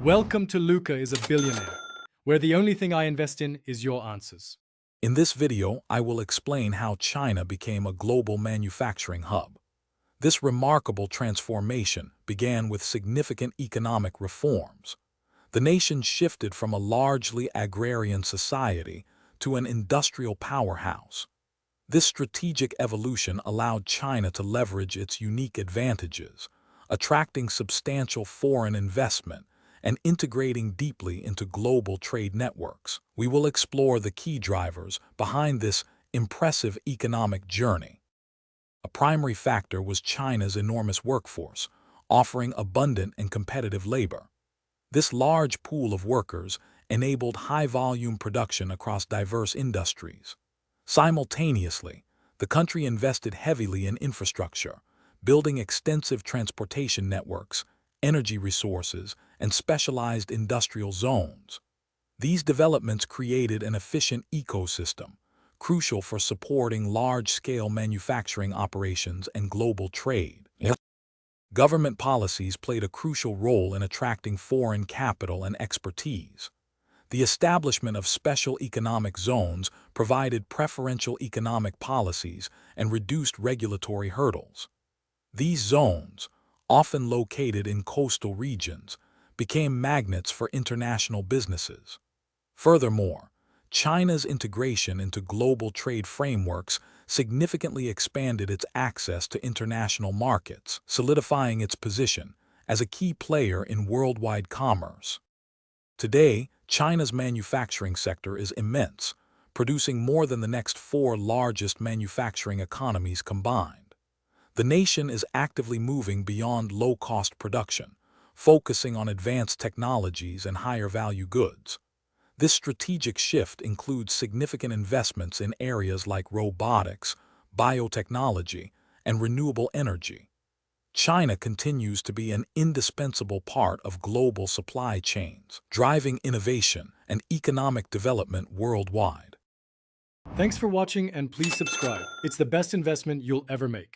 Welcome to Luca is a Billionaire, where the only thing I invest in is your answers. In this video, I will explain how China became a global manufacturing hub. This remarkable transformation began with significant economic reforms. The nation shifted from a largely agrarian society to an industrial powerhouse. This strategic evolution allowed China to leverage its unique advantages, attracting substantial foreign investment and integrating deeply into global trade networks. We will explore the key drivers behind this impressive economic journey. A primary factor was China's enormous workforce, offering abundant and competitive labor. This large pool of workers enabled high-volume production across diverse industries. Simultaneously, the country invested heavily in infrastructure, building extensive transportation networks, energy resources, and specialized industrial zones. These developments created an efficient ecosystem, crucial for supporting large-scale manufacturing operations and global trade. Government policies played a crucial role in attracting foreign capital and expertise. The establishment of special economic zones provided preferential economic policies and reduced regulatory hurdles. These zones, often located in coastal regions, became magnets for international businesses. Furthermore, China's integration into global trade frameworks significantly expanded its access to international markets, solidifying its position as a key player in worldwide commerce. Today, China's manufacturing sector is immense, producing more than the next four largest manufacturing economies combined. The nation is actively moving beyond low-cost production, focusing on advanced technologies and higher-value goods. This strategic shift includes significant investments in areas like robotics, biotechnology, and renewable energy. China continues to be an indispensable part of global supply chains, driving innovation and economic development worldwide. Thanks for watching and please subscribe. It's the best investment you'll ever make.